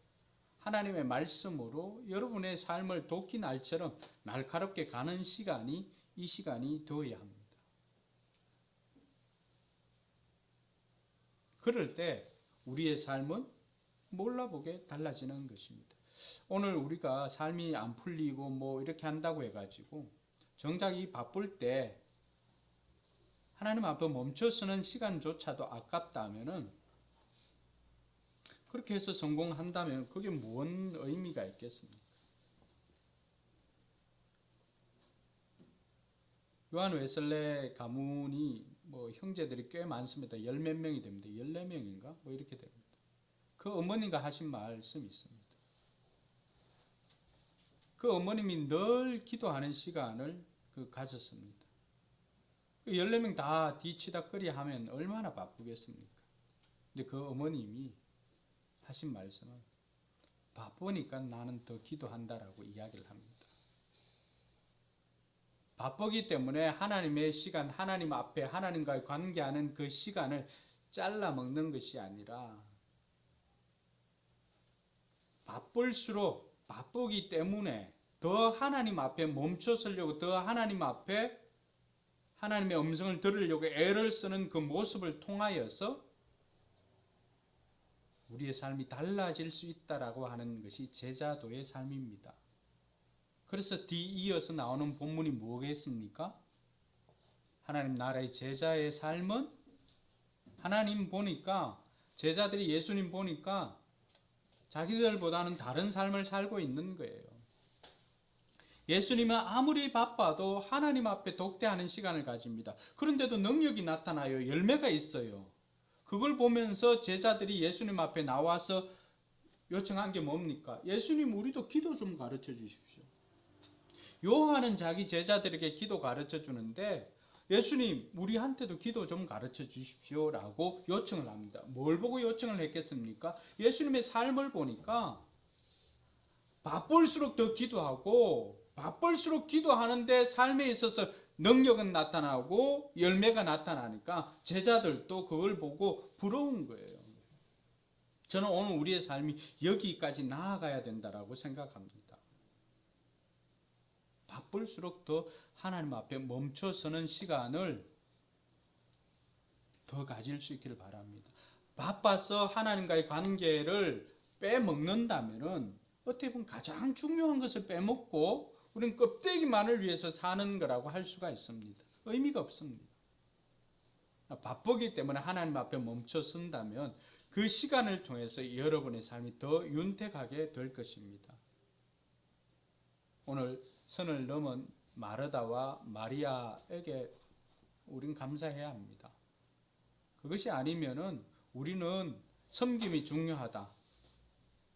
하나님의 말씀으로 여러분의 삶을 도끼날처럼 날카롭게 가는 시간이 이 시간이 되어야 합니다. 그럴 때 우리의 삶은 몰라보게 달라지는 것입니다. 오늘 우리가 삶이 안 풀리고 뭐 이렇게 한다고 해가지고 정작 이 바쁠 때 하나님 앞에 멈춰서는 시간조차도 아깝다면은 그렇게 해서 성공한다면 그게 뭔 의미가 있겠습니까? 요한 웨슬레 가문이 뭐 형제들이 꽤 많습니다. 10몇 명이 됩니다. 14명인가? 뭐 이렇게 됩니다. 그 어머니가 하신 말씀이 있습니다. 그 어머님이 늘 기도하는 시간을 가졌습니다. 14명 다 뒤치다꺼리 하면 얼마나 바쁘겠습니까? 근데 그 어머님이 하신 말씀은 바쁘니까 나는 더 기도한다라고 이야기를 합니다. 바쁘기 때문에 하나님의 시간, 하나님 앞에 하나님과의 관계하는 그 시간을 잘라 먹는 것이 아니라 바쁠수록 바쁘기 때문에 더 하나님 앞에 멈춰 서려고 더 하나님 앞에 하나님의 음성을 들으려고 애를 쓰는 그 모습을 통하여서 우리의 삶이 달라질 수 있다라고 하는 것이 제자도의 삶입니다. 그래서 뒤이어서 나오는 본문이 뭐겠습니까? 하나님 나라의 제자의 삶은 하나님 보니까 제자들이 예수님 보니까 자기들보다는 다른 삶을 살고 있는 거예요. 예수님은 아무리 바빠도 하나님 앞에 독대하는 시간을 가집니다. 그런데도 능력이 나타나요. 열매가 있어요. 그걸 보면서 제자들이 예수님 앞에 나와서 요청한 게 뭡니까? 예수님 우리도 기도 좀 가르쳐 주십시오. 요한은 자기 제자들에게 기도 가르쳐 주는데 예수님 우리한테도 기도 좀 가르쳐 주십시오라고 요청을 합니다. 뭘 보고 요청을 했겠습니까? 예수님의 삶을 보니까 바쁠수록 더 기도하고 바쁠수록 기도하는데 삶에 있어서 능력은 나타나고 열매가 나타나니까 제자들도 그걸 보고 부러운 거예요. 저는 오늘 우리의 삶이 여기까지 나아가야 된다라고 생각합니다. 바쁠수록 더 하나님 앞에 멈춰서는 시간을 더 가질 수 있기를 바랍니다. 바빠서 하나님과의 관계를 빼먹는다면은 어떻게 보면 가장 중요한 것을 빼먹고 우리는 껍데기만을 위해서 사는 거라고 할 수가 있습니다. 의미가 없습니다. 바쁘기 때문에 하나님 앞에 멈춰 선다면 그 시간을 통해서 여러분의 삶이 더 윤택하게 될 것입니다. 오늘 선을 넘은 마르다와 마리아에게 우린 감사해야 합니다. 그것이 아니면은 우리는 섬김이 중요하다,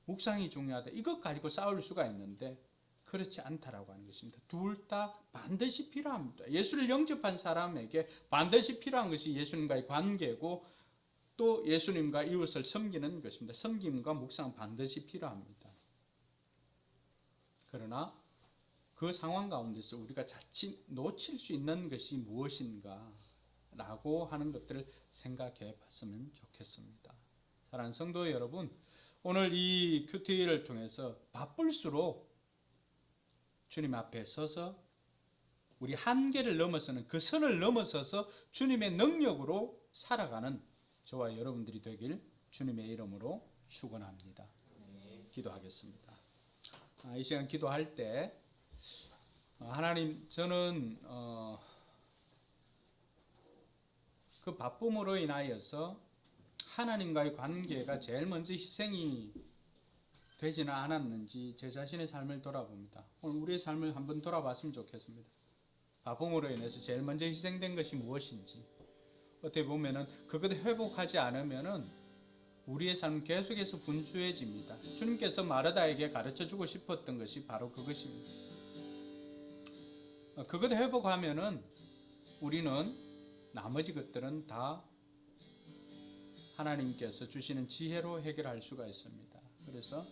묵상이 중요하다, 이것 가지고 싸울 수가 있는데 그렇지 않다라고 하는 것입니다. 둘 다 반드시 필요합니다. 예수를 영접한 사람에게 반드시 필요한 것이 예수님과의 관계고 또 예수님과 이웃을 섬기는 것입니다. 섬김과 묵상은 반드시 필요합니다. 그러나 그 상황 가운데서 우리가 자칫 놓칠 수 있는 것이 무엇인가 라고 하는 것들을 생각해 봤으면 좋겠습니다. 사랑하는 성도 여러분, 오늘 이 큐티를 통해서 바쁠수록 주님 앞에 서서 우리 한계를 넘어서는 그 선을 넘어서서 주님의 능력으로 살아가는 저와 여러분들이 되길 주님의 이름으로 축원합니다. 기도하겠습니다. 이 시간 기도할 때 하나님, 저는 그 바쁨으로 인하여서 하나님과의 관계가 제일 먼저 희생이 되지는 않았는지 제 자신의 삶을 돌아봅니다. 오늘 우리의 삶을 한번 돌아봤으면 좋겠습니다. 바쁨으로 인해서 제일 먼저 희생된 것이 무엇인지, 어떻게 보면은 그것을 회복하지 않으면은 우리의 삶은 계속해서 분주해집니다. 주님께서 마르다에게 가르쳐 주고 싶었던 것이 바로 그것입니다. 그것을 회복하면은 우리는 나머지 것들은 다 하나님께서 주시는 지혜로 해결할 수가 있습니다. 그래서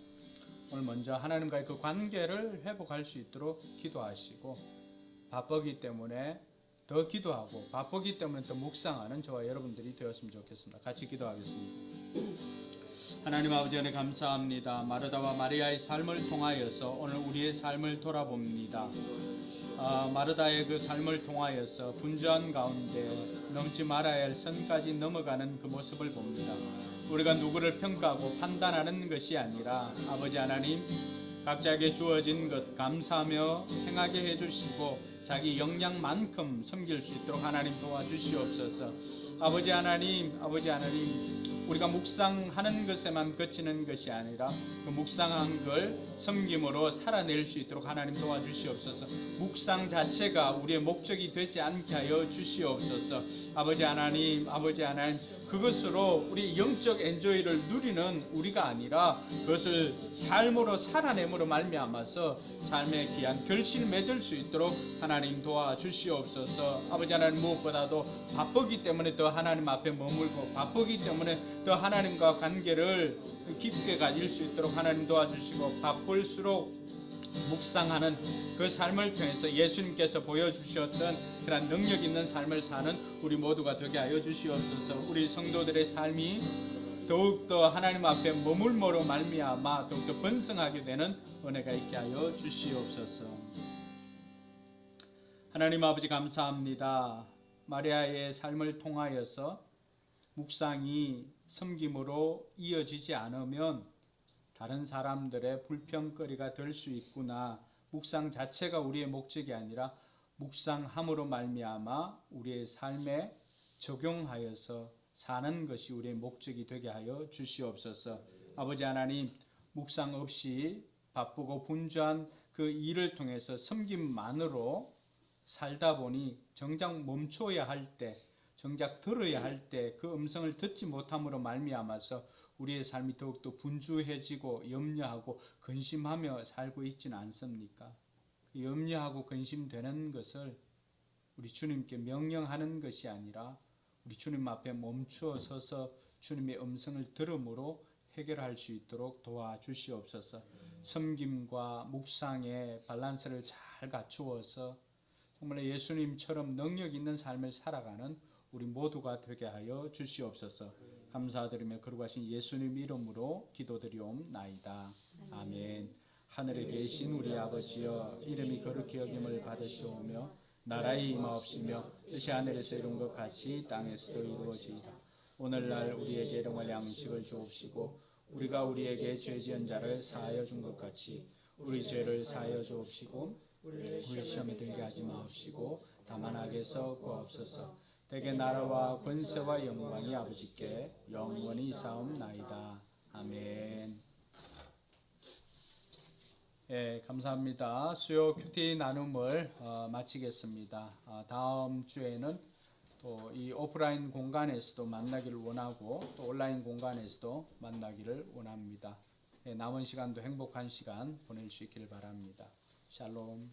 오늘 먼저 하나님과의 그 관계를 회복할 수 있도록 기도하시고, 바쁘기 때문에 더 기도하고 바쁘기 때문에 더 묵상하는 저와 여러분들이 되었으면 좋겠습니다. 같이 기도하겠습니다. 하나님 아버지 은혜 감사합니다. 마르다와 마리아의 삶을 통하여서 오늘 우리의 삶을 돌아봅니다. 마르다의 그 삶을 통하여서 분주한 가운데 넘지 말아야 할 선까지 넘어가는 그 모습을 봅니다. 우리가 누구를 평가하고 판단하는 것이 아니라 아버지 하나님, 각자에게 주어진 것 감사하며 행하게 해주시고 자기 역량만큼 섬길 수 있도록 하나님 도와주시옵소서. 아버지 하나님, 우리가 묵상하는 것에만 그치는 것이 아니라 그 묵상한 걸 섬김으로 살아낼 수 있도록 하나님 도와주시옵소서. 묵상 자체가 우리의 목적이 되지 않게 하여 주시옵소서. 아버지 하나님, 그것으로 우리 영적 엔조이를 누리는 우리가 아니라 그것을 삶으로 살아냄으로 말미암아서 삶의 귀한 결실을 맺을 수 있도록 하나님 도와주시옵소서. 아버지 하나님, 무엇보다도 바쁘기 때문에 더 하나님 앞에 머물고 바쁘기 때문에 더 하나님과 관계를 깊게 가질 수 있도록 하나님 도와주시고, 바쁠수록 묵상하는 그 삶을 통해서 예수님께서 보여주셨던 그런 능력 있는 삶을 사는 우리 모두가 되게 하여 주시옵소서. 우리 성도들의 삶이 더욱더 하나님 앞에 머물므로 말미암아 더욱더 번성하게 되는 은혜가 있게 하여 주시옵소서. 하나님 아버지 감사합니다. 마리아의 삶을 통하여서 묵상이 섬김으로 이어지지 않으면 다른 사람들의 불평거리가 될 수 있구나. 묵상 자체가 우리의 목적이 아니라 묵상함으로 말미암아 우리의 삶에 적용하여서 사는 것이 우리의 목적이 되게 하여 주시옵소서. 아버지 하나님, 묵상 없이 바쁘고 분주한 그 일을 통해서 섬김만으로 살다 보니 정작 멈춰야 할 때, 정작 들어야 할 때 그 음성을 듣지 못함으로 말미암아서 우리의 삶이 더욱더 분주해지고 염려하고 근심하며 살고 있지는 않습니까? 이 염려하고 근심되는 것을 우리 주님께 명령하는 것이 아니라 우리 주님 앞에 멈추어 서서 주님의 음성을 들음으로 해결할 수 있도록 도와주시옵소서. 섬김과 묵상의 밸런스를 잘 갖추어서 정말 예수님처럼 능력 있는 삶을 살아가는 우리 모두가 되게 하여 주시옵소서. 감사드리며 거룩하신 예수님 이름으로 기도드리옵나이다. 아멘. 하늘에 계신 우리 아버지여, 이름이 거룩히 여김을 받으시오며 나라의 임하옵시며 뜻이 하늘에서 이룬 것 같이 땅에서도 이루어지이다. 오늘날 우리에게 일용할 양식을 주옵시고 우리가 우리에게 죄 지은 자를 사하여 준 것 같이 우리 죄를 사하여 주옵시고 우리 시험에 들게 하지 마옵시고 다만 악에서 구하옵소서. 대개 나라와 권세와 영광이 아버지께 영원히 있사옵나이다. 아멘. 예, 감사합니다. 수요 큐티 나눔을 마치겠습니다. 다음 주에는 또 이 오프라인 공간에서도 만나기를 원하고 또 온라인 공간에서도 만나기를 원합니다. 예, 남은 시간도 행복한 시간 보낼 수 있기를 바랍니다. 샬롬.